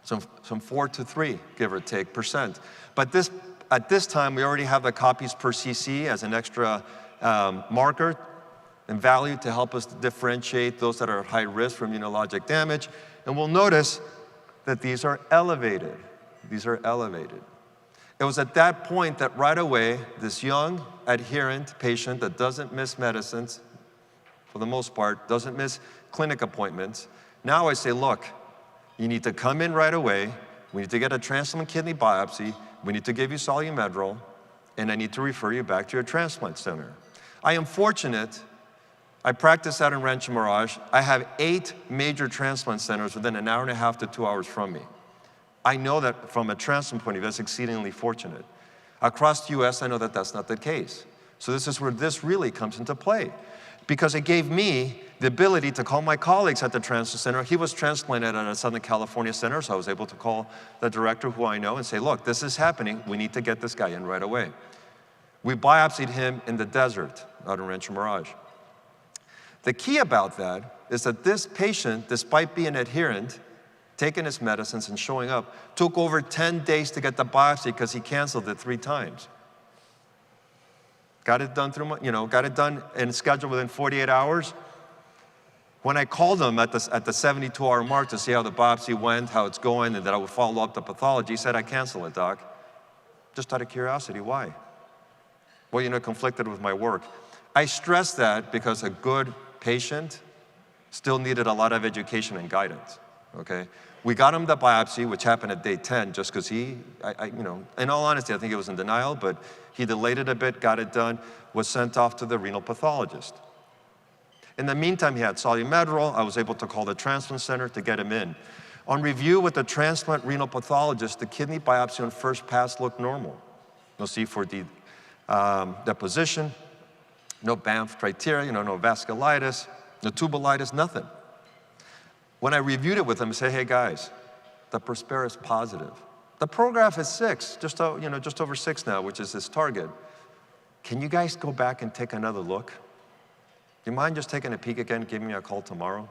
Some 4 to 3, give or take, %. But at this time, we already have the copies per cc as an extra marker and value to help us differentiate those that are at high risk for immunologic damage. And we'll notice that these are elevated. These are elevated. It was at that point that right away, this young adherent patient that doesn't miss medicines, for the most part, doesn't miss clinic appointments, now I say, look, you need to come in right away. We need to get a transplant kidney biopsy. We need to give you Solumedrol, and I need to refer you back to your transplant center. I am fortunate. I practice out in Rancho Mirage. I have 8 major transplant centers within an hour and a half to 2 hours from me. I know that from a transplant point of view, that's exceedingly fortunate. Across the US, I know that that's not the case. So this is where this really comes into play, because it gave me the ability to call my colleagues at the transplant center. He was transplanted at a Southern California center, so I was able to call the director who I know and say, look, this is happening. We need to get this guy in right away. We biopsied him in the desert out in Rancho Mirage. The key about that is that this patient, despite being adherent, taking his medicines and showing up, took over 10 days to get the biopsy because he canceled it 3 times. Got it done got it done and scheduled within 48 hours. When I called him at the 72-hour mark to see how the biopsy went, how it's going, and that I would follow up the pathology, he said, I cancel it, doc. Just out of curiosity, why? Well, you know, conflicted with my work. I stress that because a good patient still needed a lot of education and guidance, okay? We got him the biopsy, which happened at day 10, just because you know, in all honesty, I think it was in denial, but he delayed it a bit, got it done, was sent off to the renal pathologist. In the meantime, he had Solumetrol. I was able to call the transplant center to get him in. On review with the transplant renal pathologist, the kidney biopsy on first pass looked normal. No C4D deposition, no Banff criteria, you know, no vasculitis, no tubalitis, nothing. When I reviewed it with him, I said, hey guys, the Prospera is positive. The Prograph is 6, just over 6 now, which is his target. Can you guys go back and take another look? Do you mind just taking a peek again, giving me a call tomorrow?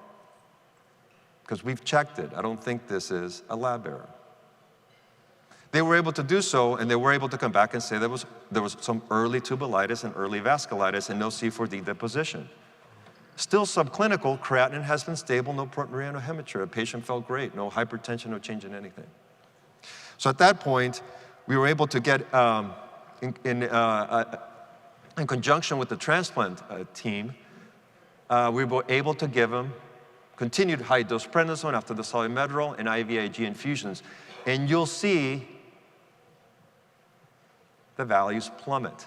Because we've checked it. I don't think this is a lab error. They were able to do so, and they were able to come back and say there was some early tubalitis and early vasculitis and no C4D deposition. Still subclinical, creatinine has been stable, no proteinuria, no hematuria. The patient felt great, no hypertension, no change in anything. So at that point, we were able to get, in conjunction with the transplant team, we were able to give him continued high-dose prednisone after the Solumetrol and IVIG infusions. And you'll see the values plummet.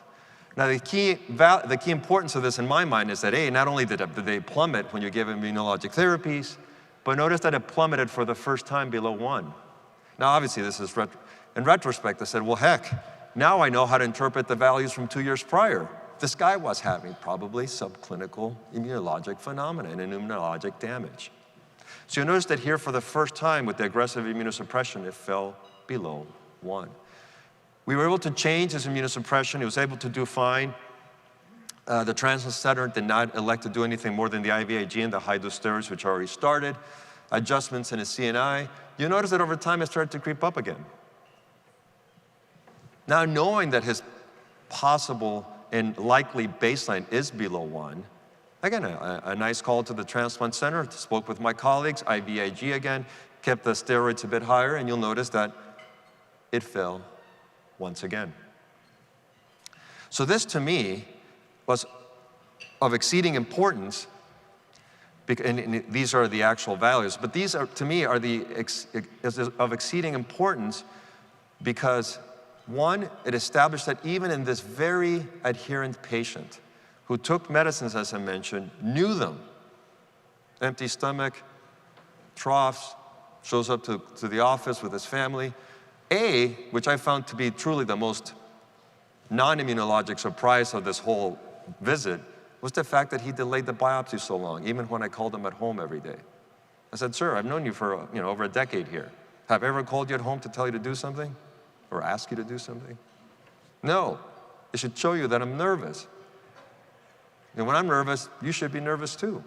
Now, the key importance of this in my mind is that, A, not only did they plummet when you give immunologic therapies, but notice that it plummeted for the first time below 1. Now, obviously, this is in retrospect, I said, well, heck, now I know how to interpret the values from 2 years prior. This guy was having probably subclinical immunologic phenomena and immunologic damage. So you notice that here, for the first time with the aggressive immunosuppression, it fell below 1. We were able to change his immunosuppression. He was able to do fine. The transplant center did not elect to do anything more than the IVIG and the high-dose steroids, which already started. Adjustments in his CNI. You notice that over time, it started to creep up again. Now, knowing that his possible and likely baseline is below 1, again, a nice call to the transplant center, spoke with my colleagues, IVIG again, kept the steroids a bit higher, and you'll notice that it fell once again. So this, to me, was of exceeding importance, and these are the actual values, but these are, to me, are of exceeding importance because, one, it established that even in this very adherent patient who took medicines, as I mentioned, knew them, empty stomach, troughs, shows up to the office with his family, which I found to be truly the most non-immunologic surprise of this whole visit, was the fact that he delayed the biopsy so long, even when I called him at home every day. I said, sir, I've known you for over a decade here. Have I ever called you at home to tell you to do something? Or ask you to do something? No. It should show you that I'm nervous. And when I'm nervous, you should be nervous too.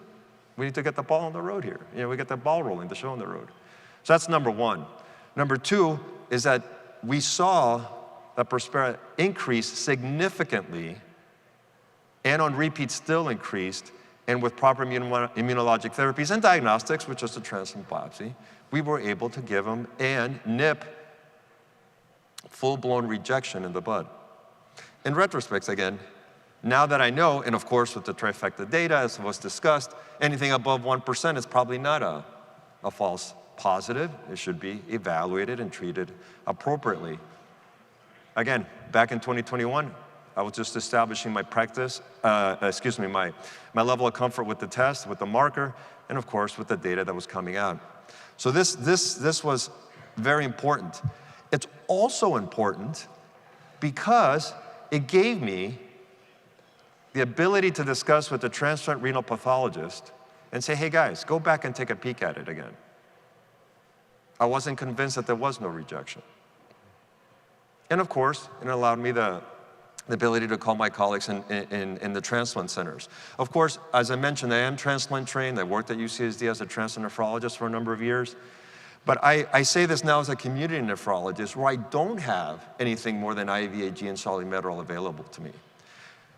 We need to get the ball on the road here. We get the ball rolling, the show on the road. So that's number one. Number two is that we saw that Prospera increase significantly and on repeat still increased, and with proper immunologic therapies and diagnostics, which is the transplant biopsy, we were able to give them and nip full-blown rejection in the bud. In retrospect, again, now that I know, and of course with the Trifecta data, as was discussed, anything above 1% is probably not a false positive. It should be evaluated and treated appropriately. Again, back in 2021, I was just establishing my practice, my level of comfort with the test, with the marker, and of course with the data that was coming out. So this was very important. It's also important because it gave me the ability to discuss with the transplant renal pathologist and say, hey guys, go back and take a peek at it again. I wasn't convinced that there was no rejection. And of course, it allowed me the ability to call my colleagues in the transplant centers. Of course, as I mentioned, I am transplant trained. I worked at UCSD as a transplant nephrologist for a number of years. But I say this now as a community nephrologist where I don't have anything more than IVIG and Solumetrol available to me.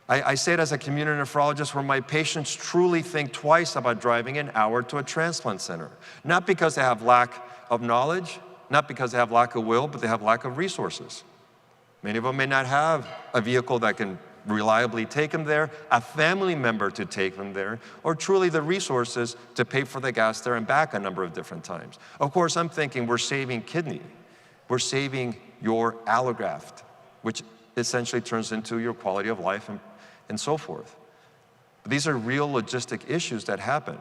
I say it as a community nephrologist where my patients truly think twice about driving an hour to a transplant center. Not because they have lack of knowledge, not because they have lack of will, but they have lack of resources. Many of them may not have a vehicle that can reliably take them there, a family member to take them there, or truly the resources to pay for the gas there and back a number of different times. Of course, I'm thinking we're saving kidney. We're saving your allograft, which essentially turns into your quality of life and so forth. These are real logistic issues that happen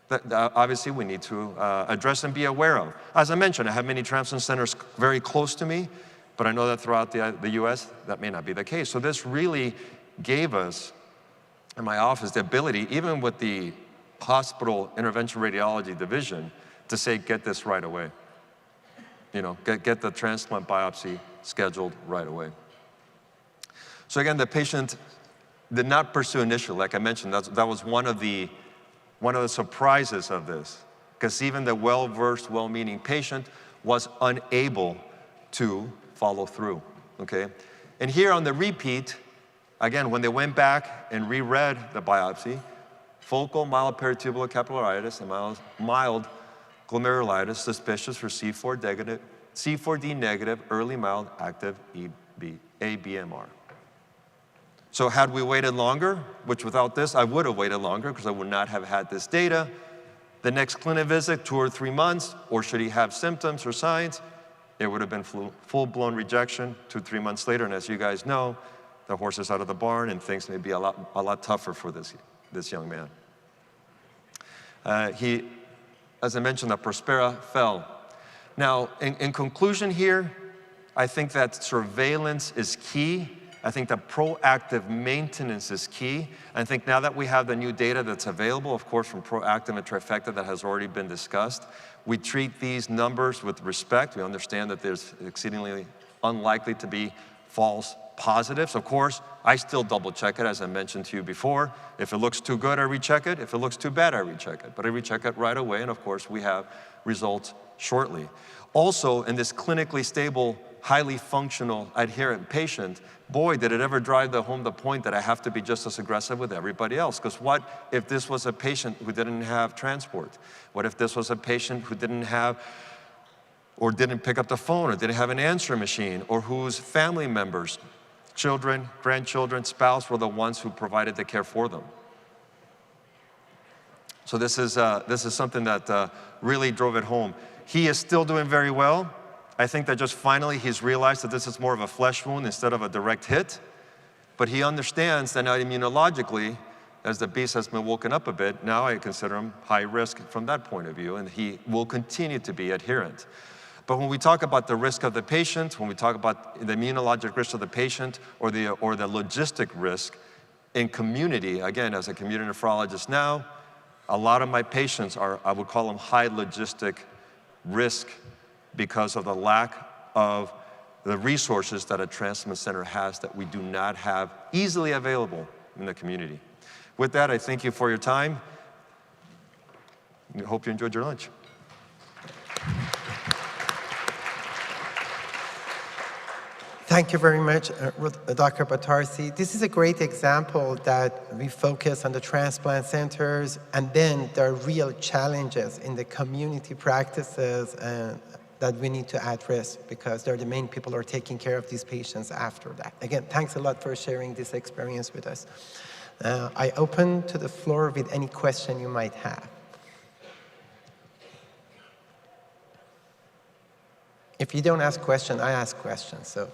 that obviously we need to address and be aware of. As I mentioned, I have many transplant centers very close to me, but I know that throughout the US, that may not be the case. So this really gave us, in my office, the ability, even with the hospital intervention radiology division, to say, get this right away. You know, get the transplant biopsy scheduled right away. So again, the patient did not pursue initially. Like I mentioned, that was one of the surprises of this, because even the well-versed, well-meaning patient was unable to follow through, okay? And here on the repeat, again, when they went back and reread the biopsy, focal mild peritubular capillaritis and mild glomerulitis suspicious for C4D negative, early mild active ABMR. So had we waited longer, which without this, I would have waited longer because I would not have had this data. The next clinic visit, 2 or 3 months, or should he have symptoms or signs, it would have been full-blown rejection 2 or 3 months later. And as you guys know, the horse is out of the barn and things may be a lot tougher for this young man. He, as I mentioned, the Prospera fell. Now, in conclusion here, I think that surveillance is key. I think that proactive maintenance is key. I think now that we have the new data that's available, of course, from Proactive and Trifecta that has already been discussed, we treat these numbers with respect. We understand that there's exceedingly unlikely to be false positives. Of course, I still double check it, as I mentioned to you before. If it looks too good, I recheck it. If it looks too bad, I recheck it. But I recheck it right away, and of course, we have results shortly. Also, in this clinically stable, highly functional, adherent patient, boy, did it ever drive home the point that I have to be just as aggressive with everybody else. Because what if this was a patient who didn't have transport? What if this was a patient who didn't have, or didn't pick up the phone, or didn't have an answering machine, or whose family members, children, grandchildren, spouse were the ones who provided the care for them? So this is something that really drove it home. He is still doing very well. I think that just finally he's realized that this is more of a flesh wound instead of a direct hit. But he understands that now immunologically, as the beast has been woken up a bit, now I consider him high risk from that point of view, and he will continue to be adherent. But when we talk about the risk of the patient, when we talk about the immunologic risk of the patient or the logistic risk in community, again, as a community nephrologist now, a lot of my patients are, I would call them high logistic risk because of the lack of the resources that a transplant center has that we do not have easily available in the community. With that, I thank you for your time. I hope you enjoyed your lunch. Thank you very much, Dr. Batarsi. This is a great example that we focus on the transplant centers, and then there are real challenges in the community practices that we need to address because they're the main people who are taking care of these patients after that. Again, thanks a lot for sharing this experience with us. I open to the floor with any question you might have. If you don't ask questions, I ask questions, so.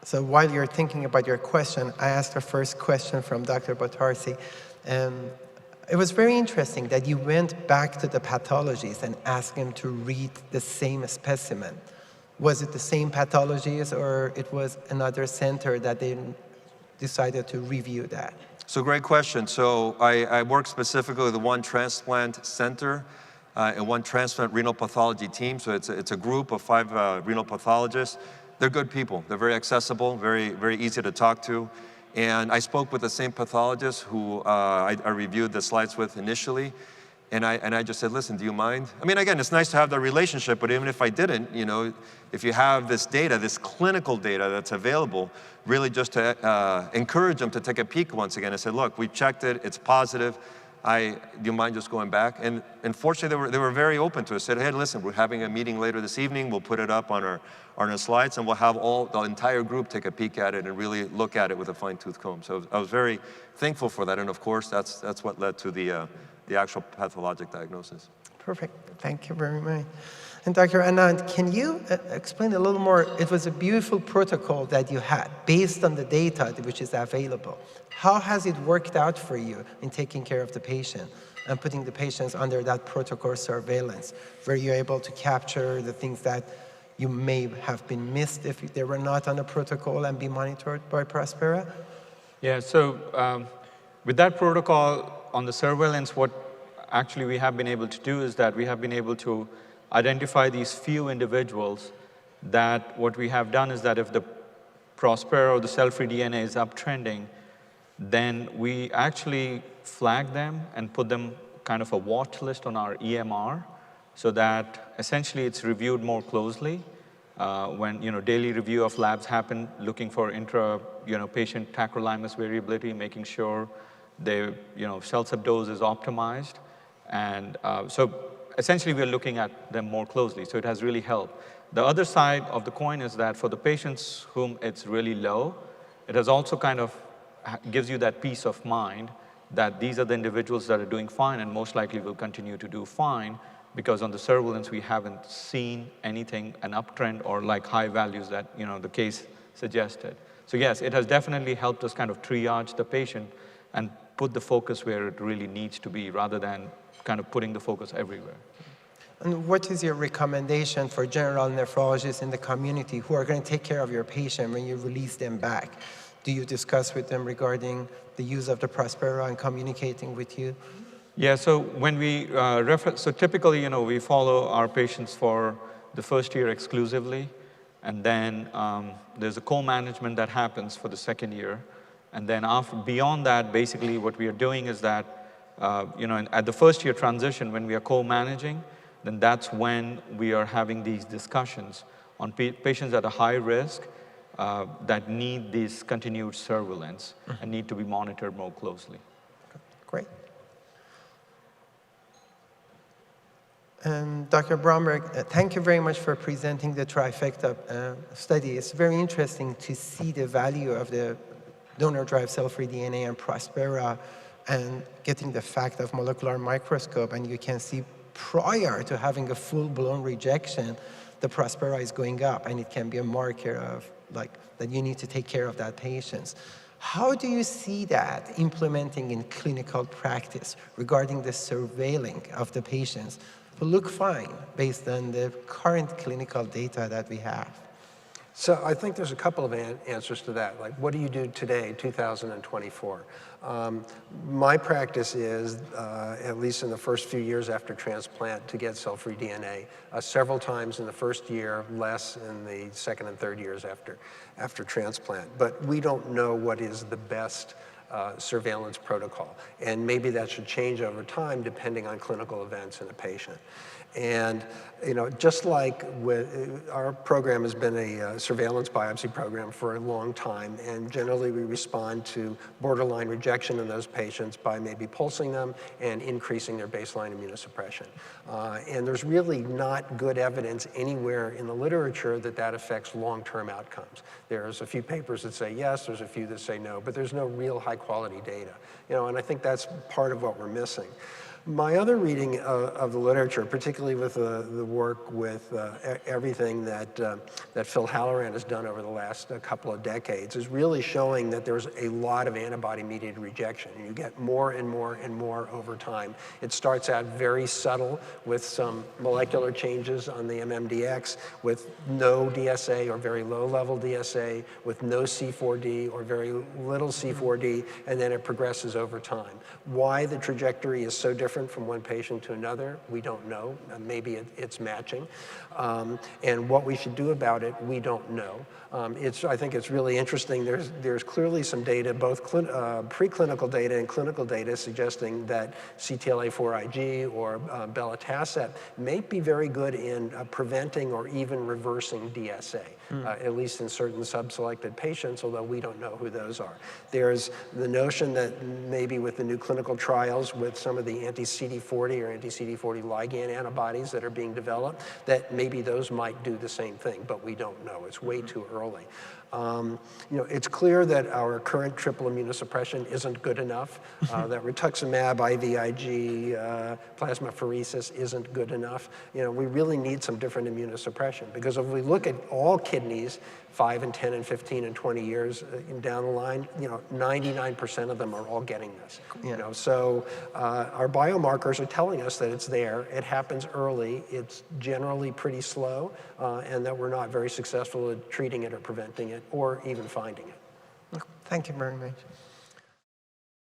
So while you're thinking about your question, I asked the first question from Dr. Batarsi. It was very interesting that you went back to the pathologists and asked them to read the same specimen. Was it the same pathologists, or it was another center that they decided to review that? So great question. So I work specifically with one transplant center and one transplant renal pathology team. So it's a group of 5 renal pathologists. They're good people. They're very accessible, very easy to talk to. And I spoke with the same pathologist who I reviewed the slides with initially. And I just said, listen, do you mind? I mean, again, it's nice to have that relationship, but even if I didn't, you know, if you have this data, this clinical data that's available, really just to encourage them to take a peek once again. I said, look, we checked it, it's positive. Do you mind just going back? And fortunately, they were very open to it. Said, hey, listen, we're having a meeting later this evening. We'll put it up on our slides, and we'll have the entire group take a peek at it and really look at it with a fine-tooth comb. So I was very thankful for that, and of course, that's what led to the actual pathologic diagnosis. Perfect. Thank you very much. And Dr. Anand, can you explain a little more? It was a beautiful protocol that you had based on the data which is available. How has it worked out for you in taking care of the patient and putting the patients under that protocol surveillance? Were you able to capture the things that you may have been missed if they were not on a protocol and be monitored by Prospera? Yeah, so with that protocol on the surveillance, what actually we have been able to do is that we have been able to identify these few individuals that what we have done is that if the Prospera or the cell-free DNA is uptrending, then we actually flag them and put them kind of a watch list on our EMR so that essentially it's reviewed more closely when daily review of labs happen, looking for patient tacrolimus variability, making sure the cell sub dose is optimized. And so essentially we're looking at them more closely, so it has really helped. The other side of the coin is that for the patients whom it's really low, it has also kind of gives you that peace of mind that these are the individuals that are doing fine and most likely will continue to do fine because on the surveillance we haven't seen anything, an uptrend or like high values that the case suggested. So yes, it has definitely helped us kind of triage the patient and put the focus where it really needs to be rather than kind of putting the focus everywhere. And what is your recommendation for general nephrologists in the community who are going to take care of your patient when you release them back? Do you discuss with them regarding the use of the Prospera and communicating with you? Yeah, so when we so typically, we follow our patients for the first year exclusively, and then there's a co-management that happens for the second year. And then beyond that, basically what we are doing is that, at the first year transition, when we are co-managing, then that's when we are having these discussions on patients at a high risk that need this continued surveillance and need to be monitored more closely. Great. Dr. Bromberg, thank you very much for presenting the Trifecta study. It's very interesting to see the value of the donor-derived cell-free DNA and Prospera and getting the fact of molecular microscope, and you can see prior to having a full-blown rejection, the Prospera is going up, and it can be a marker of that you need to take care of that patient. How do you see that implementing in clinical practice regarding the surveilling of the patients who look fine based on the current clinical data that we have? So I think there's a couple of answers to that. Like, what do you do today, 2024? My practice is, at least in the first few years after transplant, to get cell-free DNA. Several times in the first year, less in the second and third years after transplant. But we don't know what is the best surveillance protocol. And maybe that should change over time depending on clinical events in a patient. And just like our program has been a surveillance biopsy program for a long time, and generally we respond to borderline rejection in those patients by maybe pulsing them and increasing their baseline immunosuppression. And there's really not good evidence anywhere in the literature that affects long-term outcomes. There's a few papers that say yes, there's a few that say no, but there's no real high-quality data. And I think that's part of what we're missing. My other reading of the literature, particularly with the work with everything that Phil Halloran has done over the last couple of decades, is really showing that there's a lot of antibody-mediated rejection. You get more and more and more over time. It starts out very subtle with some molecular changes on the MMDX, with no DSA or very low-level DSA, with no C4D or very little C4D, and then it progresses over time. Why the trajectory is so different different from one patient to another? We don't know. Maybe it's matching. And what we should do about it, we don't know. I think it's really interesting. There's clearly some data, both preclinical data and clinical data, suggesting that CTLA-4 Ig or belatacept may be very good in preventing or even reversing DSA, at least in certain subselected patients, although we don't know who those are. There's the notion that maybe with the new clinical trials with some of the anti-CD40 or anti-CD40 ligand antibodies that are being developed, that maybe those might do the same thing, but we don't know. It's way too early. It's clear that our current triple immunosuppression isn't good enough, that rituximab, IVIG, plasmapheresis isn't good enough. We really need some different immunosuppression, because if we look at all kidneys 5 and 10 and 15 and 20 years down the line, 99% of them are all getting this. So our biomarkers are telling us that it's there. It happens early. It's generally pretty slow, and that we're not very successful at treating it or preventing it or even finding it. Thank you very much.